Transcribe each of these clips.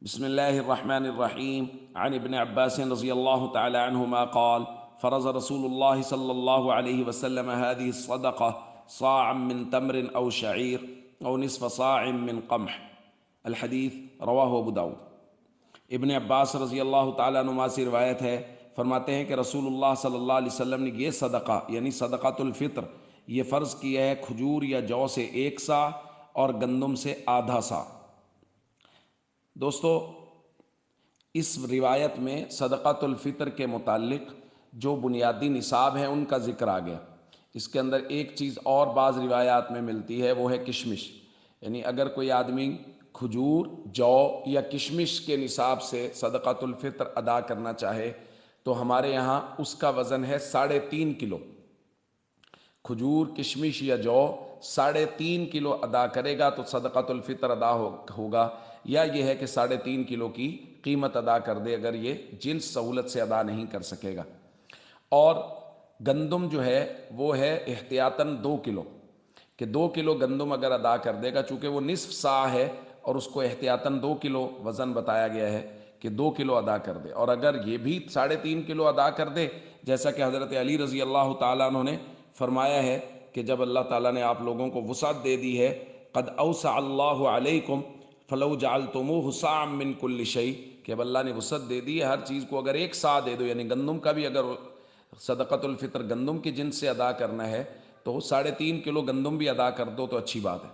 بسم الله الرحمن الرحيم. عن ابن عباس رضي الله تعالى عنهما قال: فرض رسول الله صلى الله عليه وسلم هذه الصدقة صاعا من تمر أو شعير أو نصف صاع من قمح. الحدیث رواہ ابو داؤد۔ ابن عباس رضی اللہ تعالیٰ عنہما سے روایت ہے، فرماتے ہیں کہ رسول اللہ صلی اللہ علیہ وسلم نے یہ صدقہ یعنی صدقۃ الفطر یہ فرض کیا ہے کھجور یا جو سے 1 سا اور گندم سے ½ سا۔ دوستو، اس روایت میں صدقۃ الفطر کے متعلق جو بنیادی نصاب ہیں ان کا ذکر آ گیا۔ اس کے اندر ایک چیز اور بعض روایات میں ملتی ہے، وہ ہے کشمش، یعنی اگر کوئی آدمی کھجور، جو یا کشمش کے نصاب سے صدقۃ الفطر ادا کرنا چاہے تو ہمارے یہاں اس کا وزن ہے 3.5 کلو۔ کھجور، کشمش یا جو 3.5 کلو ادا کرے گا تو صدقۃ الفطر ادا ہوگا، یا یہ ہے کہ 3.5 کلو کی قیمت ادا کر دے اگر یہ جنس سہولت سے ادا نہیں کر سکے گا۔ اور گندم جو ہے وہ ہے احتیاطاً 2 کلو، کہ 2 کلو گندم اگر ادا کر دے گا، چونکہ وہ نصف سا ہے اور اس کو احتیاطاً 2 کلو وزن بتایا گیا ہے کہ 2 کلو ادا کر دے، اور اگر یہ بھی 3.5 کلو ادا کر دے، جیسا کہ حضرت علی رضی اللہ تعالیٰ عنہ نے فرمایا ہے کہ جب اللہ تعالیٰ نے آپ لوگوں کو وسعت دے دی ہے، قد اوسع اللہ علیکم فلو جعلتموہ صاعا من کل شیء، کہ اب اللہ نے وسعت دے دی ہے ہر چیز کو اگر 1 سا دے دو، یعنی گندم کا بھی اگر صدقۃ الفطر گندم کی جنس سے ادا کرنا ہے تو 3.5 کلو گندم بھی ادا کر دو تو اچھی بات ہے۔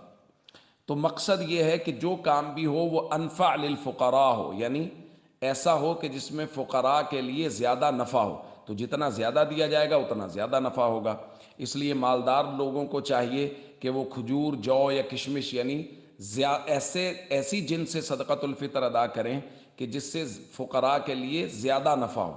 تو مقصد یہ ہے کہ جو کام بھی ہو وہ انفع للفقراء ہو، یعنی ایسا ہو کہ جس میں فقراء کے لیے زیادہ نفع ہو، تو جتنا زیادہ دیا جائے گا اتنا زیادہ نفع ہوگا۔ اس لیے مالدار لوگوں کو چاہیے کہ وہ کھجور، جو یا کشمش یعنی ایسی جنس سے صدقۃ الفطر ادا کریں کہ جس سے فقراء کے لیے زیادہ نفع ہو۔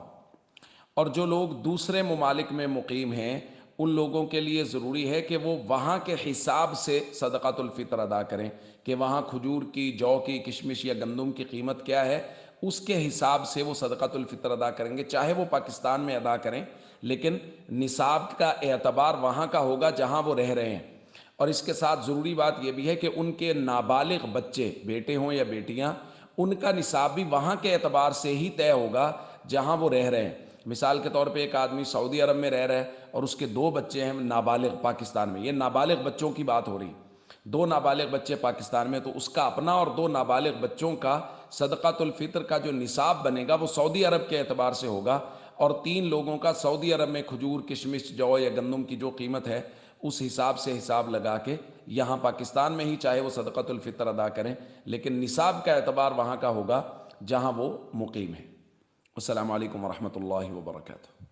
اور جو لوگ دوسرے ممالک میں مقیم ہیں ان لوگوں کے لیے ضروری ہے کہ وہ وہاں کے حساب سے صدقۃ الفطر ادا کریں، کہ وہاں کھجور کی، جو کی، کشمش یا گندم کی قیمت کیا ہے اس کے حساب سے وہ صدقۃ الفطر ادا کریں گے، چاہے وہ پاکستان میں ادا کریں لیکن نصاب کا اعتبار وہاں کا ہوگا جہاں وہ رہ رہے ہیں۔ اور اس کے ساتھ ضروری بات یہ بھی ہے کہ ان کے نابالغ بچے، بیٹے ہوں یا بیٹیاں، ان کا نصاب بھی وہاں کے اعتبار سے ہی طے ہوگا جہاں وہ رہ رہے ہیں۔ مثال کے طور پہ ایک آدمی سعودی عرب میں رہ رہا ہے اور اس کے 2 بچے ہیں نابالغ پاکستان میں، یہ نابالغ بچوں کی بات ہو رہی، 2 نابالغ بچے پاکستان میں، تو اس کا اپنا اور 2 نابالغ بچوں کا صدقۃ الفطر کا جو نصاب بنے گا وہ سعودی عرب کے اعتبار سے ہوگا، اور 3 لوگوں کا سعودی عرب میں کھجور، کشمش، جو یا گندم کی جو قیمت ہے اس حساب سے حساب لگا کے یہاں پاکستان میں ہی چاہے وہ صدقۃ الفطر ادا کریں لیکن نصاب کا اعتبار وہاں کا ہوگا جہاں وہ مقیم ہے۔ السلام علیکم ورحمۃ اللہ وبرکاتہ۔